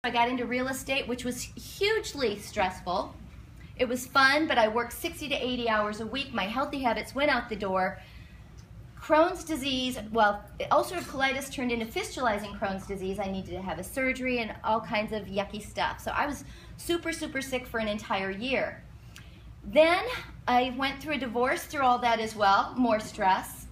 I got into real estate, which was hugely stressful. It was fun, but I worked 60 to 80 hours a week. My healthy habits went out the door. Crohn's disease, well, ulcerative colitis turned into fistulizing Crohn's disease. I needed to have a surgery and all kinds of yucky stuff. So I was super, super sick for an entire year. Then I went through a divorce through all that as well, more stress.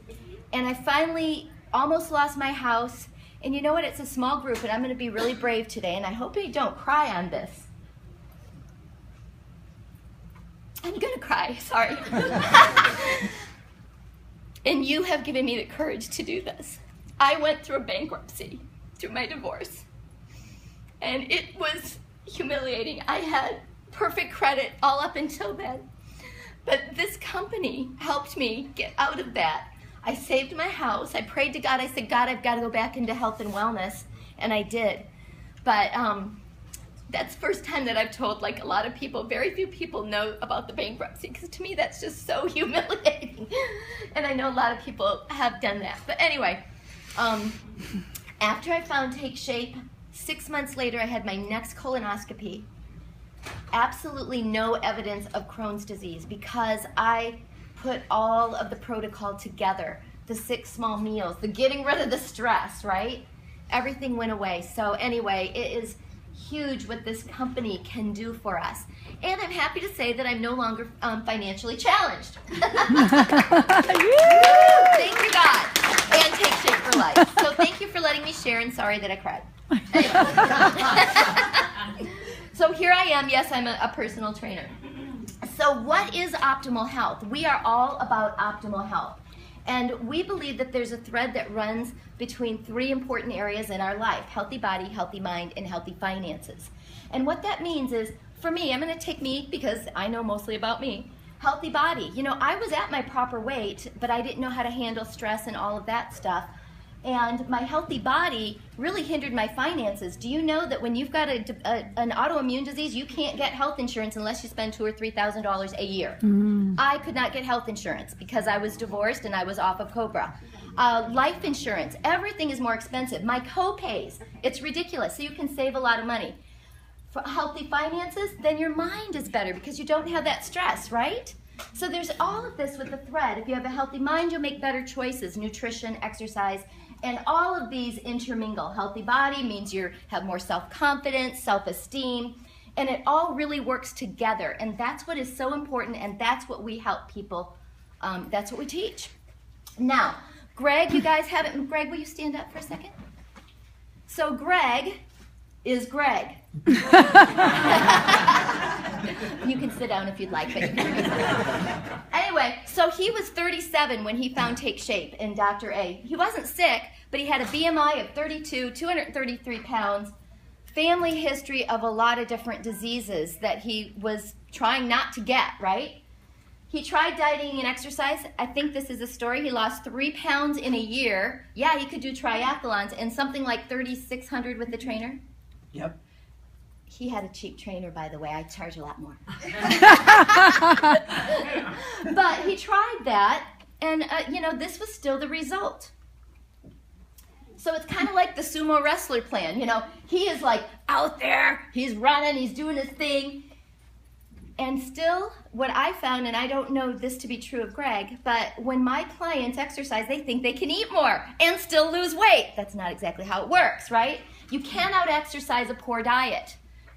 And I finally almost lost my house. And you know what? It's a small group, and I'm going to be really brave today, and I hope you don't cry on this. I'm going to cry, sorry. And you have given me the courage to do this. I went through a bankruptcy through my divorce, and it was humiliating. I had perfect credit all up until then, but this company helped me get out of that. I saved my house. I prayed to God. I said, God, I've got to go back into health and wellness, and I did. But that's the first time that I've told, like, a lot of people, very few people know about the bankruptcy, because to me that's just so humiliating. And I know a lot of people have done that. But anyway, after I found Take Shape, 6 months later I had my next colonoscopy. Absolutely no evidence of Crohn's disease, because I put all of the protocol together, the 6 small meals, the getting rid of the stress, right? Everything went away. So anyway, it is huge what this company can do for us. And I'm happy to say that I'm no longer financially challenged. Thank you, God. And Take Shape for life. So thank you for letting me share, and sorry that I cried. Anyway. So here I am. Yes, I'm a personal trainer. So what is optimal health? We are all about optimal health. And we believe that there's a thread that runs between 3 important areas in our life: healthy body, healthy mind, and healthy finances. And what that means is, for me, I'm going to take me because I know mostly about me. Healthy body. You know, I was at my proper weight, but I didn't know how to handle stress and all of that stuff. And my healthy body really hindered my finances. Do you know that when you've got an autoimmune disease, you can't get health insurance unless you spend $2,000 or $3,000 a year? I could not get health insurance because I was divorced and I was off of Cobra. Life insurance, everything is more expensive. My co-pays, it's ridiculous. So you can save a lot of money. For healthy finances, then your mind is better because you don't have that stress, right? So there's all of this with the thread. If you have a healthy mind, you'll make better choices: nutrition, exercise, and all of these intermingle. Healthy body means you have more self-confidence, self-esteem, and it all really works together. And that's what is so important, and that's what we help people, that's what we teach. Now, Greg, you guys haven't, Greg, will you stand up for a second? So Greg is Greg. You can sit down if you'd like, but you can. Anyway, so he was 37 when he found Take Shape in Dr. A. He wasn't sick, but he had a BMI of 32, 233 pounds, family history of a lot of different diseases that he was trying not to get, right? He tried dieting and exercise. I think this is a story. He lost 3 pounds in a year. Yeah, he could do triathlons and something like 3,600 with the trainer. Yep. He had a cheap trainer, by the way. I charge a lot more. But he tried that, and you know, this was still the result. So it's kind of like the sumo wrestler plan. You know, he is like out there, he's running, he's doing his thing. And still, what I found, and I don't know this to be true of Greg, but when my clients exercise, they think they can eat more and still lose weight. That's not exactly how it works, right? You can't out-exercise a poor diet.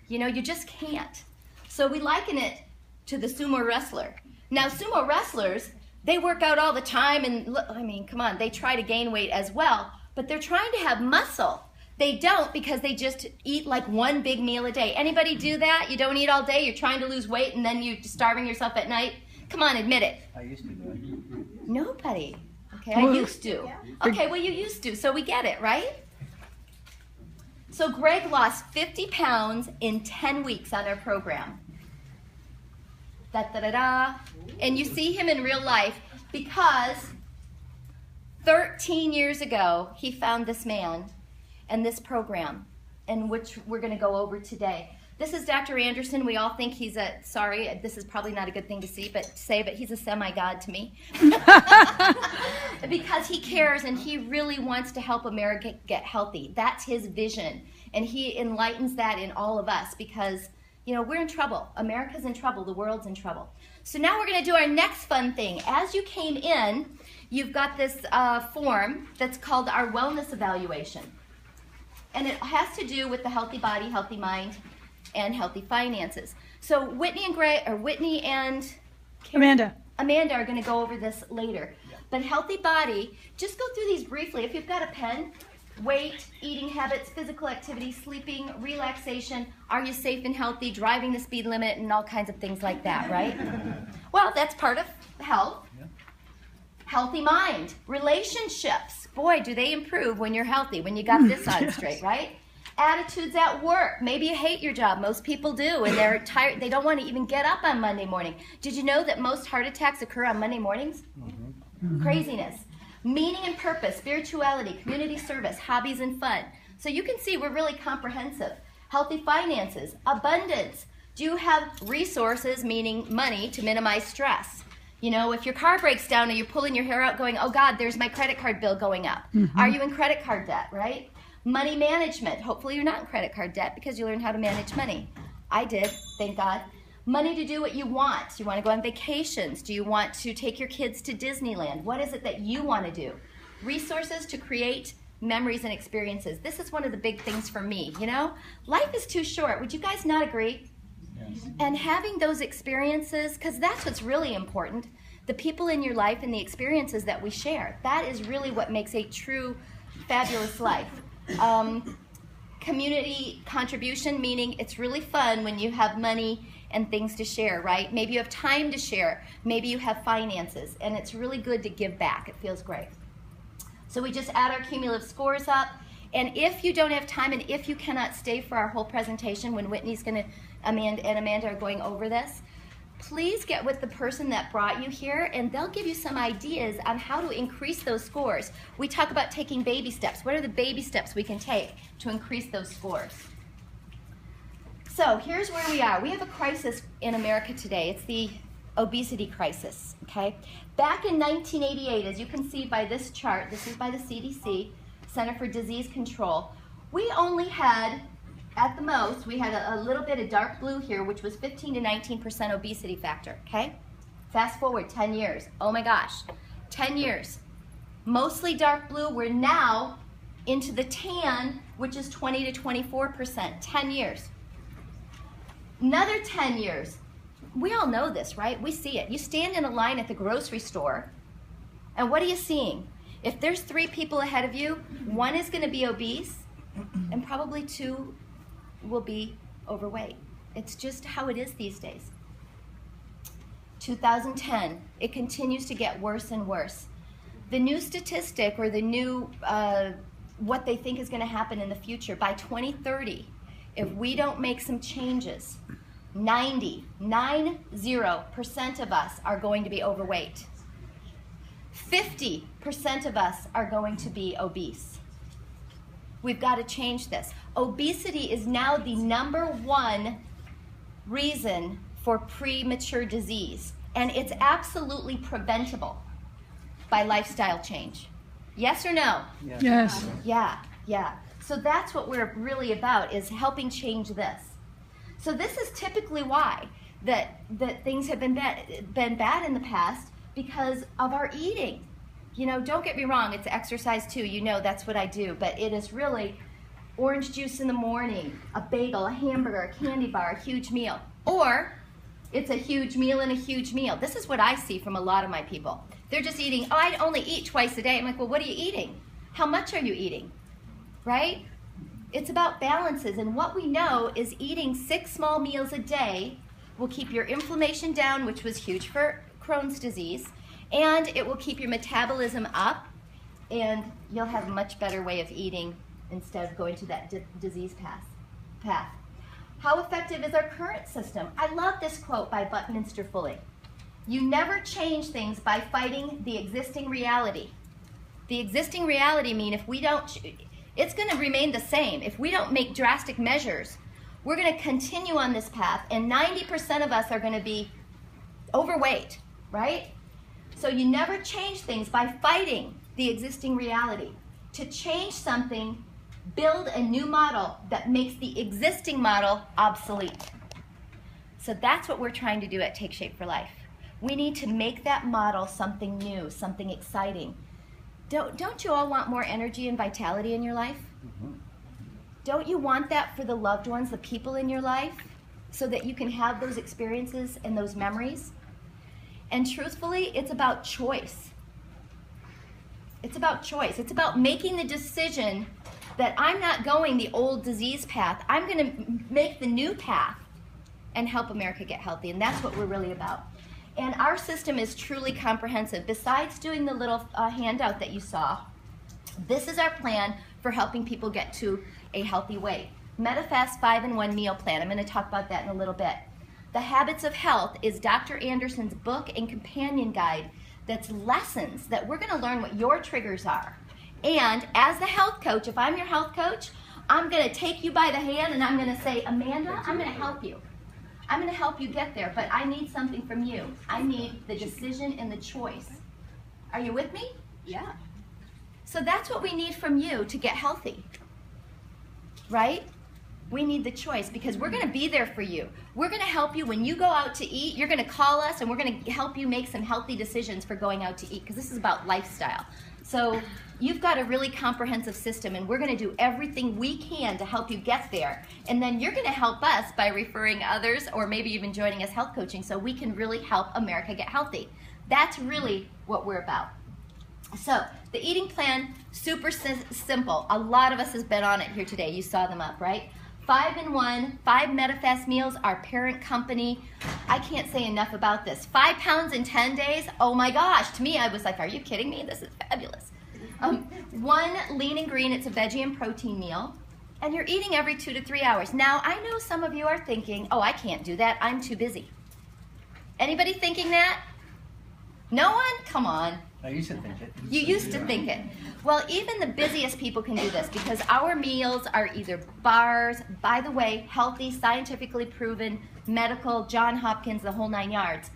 You know, you just can't. So we liken it to the sumo wrestler. Now, sumo wrestlers, they work out all the time, and I mean, come on, they try to gain weight as well, but they're trying to have muscle. They don't, because they just eat like one big meal a day. Anybody do that? You don't eat all day, you're trying to lose weight, and then you're starving yourself at night? Come on, admit it. I used to do it. Nobody. Okay, I used to. Okay, well, you used to, so we get it, right? So Greg lost 50 pounds in 10 weeks on our program. Da-da-da-da. And you see him in real life because 13 years ago, he found this man and this program, and which we're going to go over today. This is Dr. Anderson. We all think he's a, sorry, this is probably not a good thing to say, but he's a semi-god to me. Because he cares and he really wants to help America get healthy. That's his vision. And he enlightens that in all of us because, you know, we're in trouble. America's in trouble. The world's in trouble. So now we're going to do our next fun thing. As you came in, you've got this form that's called our wellness evaluation. And it has to do with the healthy body, healthy mind, and healthy finances. So Whitney and Amanda are going to go over this later. Yeah. But healthy body, just go through these briefly. If you've got a pen, weight, eating habits, physical activity, sleeping, relaxation, are you safe and healthy, driving the speed limit, and all kinds of things like that, right? Well, that's part of health. Yeah. Healthy mind, relationships. Boy, do they improve when you're healthy, when you got this on straight, right? Attitudes at work. Maybe you hate your job. Most people do, and they're tired. They don't want to even get up on Monday morning. Did you know that most heart attacks occur on Monday mornings? Mm-hmm. Craziness. Meaning and purpose, spirituality, community service, hobbies and fun. So you can see we're really comprehensive. Healthy finances, abundance. Do you have resources, meaning money, to minimize stress? You know, if your car breaks down and you're pulling your hair out going, oh God, there's my credit card bill going up. Are you in credit card debt, right? Money management. Hopefully you're not in credit card debt because you learned how to manage money. I did, thank God. Money to do what you want. You want to go on vacations. Do you want to take your kids to Disneyland? What is it that you want to do? Resources to create memories and experiences. This is one of the big things for me, you know? Life is too short. Would you guys not agree? Yes. And having those experiences, because that's what's really important, the people in your life and the experiences that we share. That is really what makes a true, fabulous life. Community contribution, meaning it's really fun when you have money and things to share, right? Maybe you have time to share. Maybe you have finances, and it's really good to give back. It feels great. So we just add our cumulative scores up, and if you don't have time and if you cannot stay for our whole presentation when Whitney's going to, Amanda are going over this, please get with the person that brought you here, and they'll give you some ideas on how to increase those scores. We talk about taking baby steps. What are the baby steps we can take to increase those scores? So here's where we are. We have a crisis in America today. It's the obesity crisis, okay? Back in 1988, as you can see by this chart, this is by the CDC, Center for Disease Control, we only had, at the most, we had a little bit of dark blue here, which was 15 to 19% obesity factor, okay? Fast forward 10 years. Oh my gosh, 10 years. Mostly dark blue. We're now into the tan, which is 20 to 24%, 10 years. Another 10 years. We all know this, right? We see it. You stand in a line at the grocery store, and what are you seeing? If there's 3 people ahead of you, 1 is going to be obese, and probably 2 will be overweight. It's just how it is these days. 2010, it continues to get worse and worse. The new statistic, or the new, what they think is going to happen in the future, by 2030, if we don't make some changes, 90% of us are going to be overweight. 50% of us are going to be obese. We've got to change this. Obesity is now the #1 reason for premature disease, and it's absolutely preventable by lifestyle change. Yes or no? Yes. Yeah. So that's what we're really about, is helping change this. So this is typically why that things have been bad in the past, because of our eating. You know, don't get me wrong, it's exercise too. You know that's what I do, but it is really orange juice in the morning, a bagel, a hamburger, a candy bar, a huge meal. Or it's a huge meal and a huge meal. This is what I see from a lot of my people. They're just eating, oh, I only eat twice a day. I'm like, well, what are you eating? How much are you eating? Right? It's about balances, and what we know is eating 6 small meals a day will keep your inflammation down, which was huge for Crohn's disease, and it will keep your metabolism up, and you'll have a much better way of eating instead of going to that disease path. How effective is our current system? I love this quote by Buckminster Fuller. You never change things by fighting the existing reality. The existing reality mean if we don't, it's going to remain the same. If we don't make drastic measures, we're going to continue on this path, and 90% of us are going to be overweight, right? So you never change things by fighting the existing reality. To change something, build a new model that makes the existing model obsolete. So that's what we're trying to do at Take Shape for Life. We need to make that model something new, something exciting. Don't you all want more energy and vitality in your life? Mm-hmm. Don't you want that for the loved ones, the people in your life, so that you can have those experiences and those memories? And truthfully, it's about choice. It's about choice. It's about making the decision that I'm not going the old disease path. I'm going to make the new path and help America get healthy. And that's what we're really about. And our system is truly comprehensive. Besides doing the little handout that you saw, this is our plan for helping people get to a healthy weight. MetaFast 5-in-1 meal plan. I'm going to talk about that in a little bit. The Habits of Health is Dr. Anderson's book and companion guide that's lessons that we're going to learn what your triggers are. And as the health coach, if I'm your health coach, I'm going to take you by the hand and I'm going to say, Amanda, I'm going to help you. I'm going to help you get there, but I need something from you. I need the decision and the choice. Are you with me? Yeah. So that's what we need from you to get healthy, right? We need the choice because we're going to be there for you. We're going to help you when you go out to eat. You're going to call us and we're going to help you make some healthy decisions for going out to eat because this is about lifestyle. So you've got a really comprehensive system and we're going to do everything we can to help you get there. And then you're going to help us by referring others or maybe even joining us health coaching so we can really help America get healthy. That's really what we're about. So the eating plan, super simple. A lot of us has been on it here today. You saw them up, right? 5-in-1, 5 MetaFast meals, our parent company. I can't say enough about this. 5 pounds in 10 days. Oh my gosh. To me, I was like, are you kidding me? This is fabulous. 1 lean and green, it's a veggie and protein meal. And you're eating every 2 to 3 hours. Now, I know some of you are thinking, oh, I can't do that. I'm too busy. Anybody thinking that? No one? Come on. I used to think it. You used to think it. Well, even the busiest people can do this because our meals are either bars, by the way, healthy, scientifically proven, medical, John Hopkins, the whole 9 yards.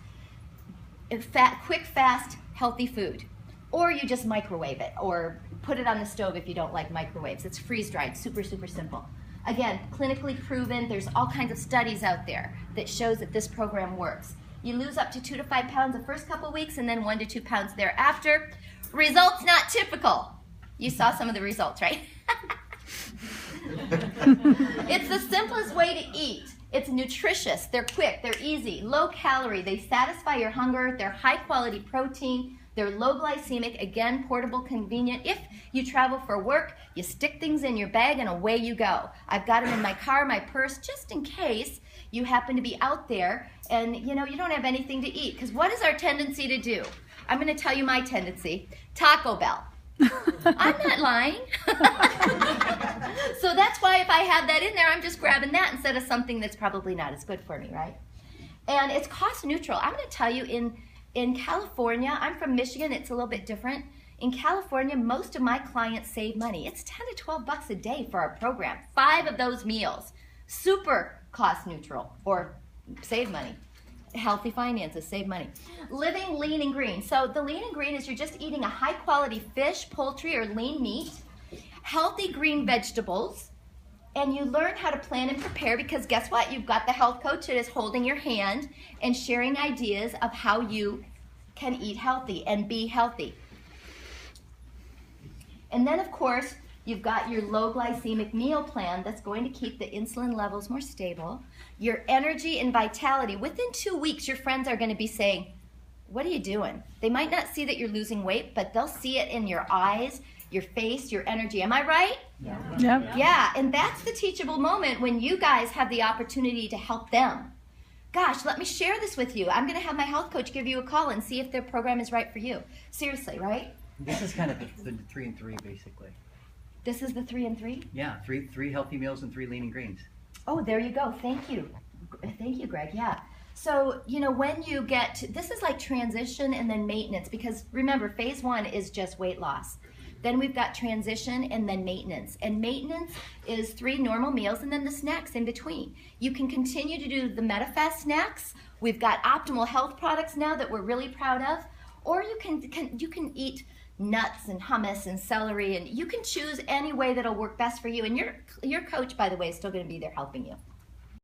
Quick, fast, healthy food. Or you just microwave it or put it on the stove if you don't like microwaves. It's freeze-dried, super, super simple. Again, clinically proven. There's all kinds of studies out there that shows that this program works. You lose up to 2 to 5 pounds the first couple weeks and then 1 to 2 pounds thereafter. Results not typical. You saw some of the results, right? It's the simplest way to eat. It's nutritious, they're quick, they're easy, low calorie, they satisfy your hunger, they're high quality protein, they're low glycemic, again, portable, convenient. If you travel for work, you stick things in your bag and away you go. I've got them in my car, my purse, just in case you happen to be out there and you don't have anything to eat. Because what is our tendency to do? I'm going to tell you my tendency. Taco Bell. I'm not lying. So that's why if I have that in there, I'm just grabbing that instead of something that's probably not as good for me, right? And it's cost neutral. I'm going to tell you in California, I'm from Michigan, it's a little bit different. In California, most of my clients save money. It's 10 to 12 bucks a day for our program. 5 of those meals. Super cost neutral or save money. Healthy finances, save money. Living lean and green. So the lean and green is you're just eating a high quality fish, poultry, or lean meat, healthy green vegetables, and you learn how to plan and prepare because guess what? You've got the health coach that is holding your hand and sharing ideas of how you can eat healthy and be healthy. And then of course, you've got your low glycemic meal plan that's going to keep the insulin levels more stable. Your energy and vitality. Within 2 weeks, your friends are going to be saying, what are you doing? They might not see that you're losing weight, but they'll see it in your eyes, your face, your energy. Am I right? Yeah. Yep. Yeah, and that's the teachable moment when you guys have the opportunity to help them. Gosh, let me share this with you. I'm going to have my health coach give you a call and see if their program is right for you. Seriously, right? This is kind of the 3 and 3 basically. This is the 3 and 3? Yeah, three healthy meals and 3 lean and greens. Oh, there you go. Thank you. Thank you, Greg. Yeah. So, when you get to, this is like transition and then maintenance because remember, phase 1 is just weight loss. Then we've got transition and then maintenance. And maintenance is 3 normal meals and then the snacks in between. You can continue to do the MetaFast snacks. We've got optimal health products now that we're really proud of. Or you can eat nuts and hummus and celery, and you can choose any way that'll work best for you. And your coach, by the way, is still going to be there helping you.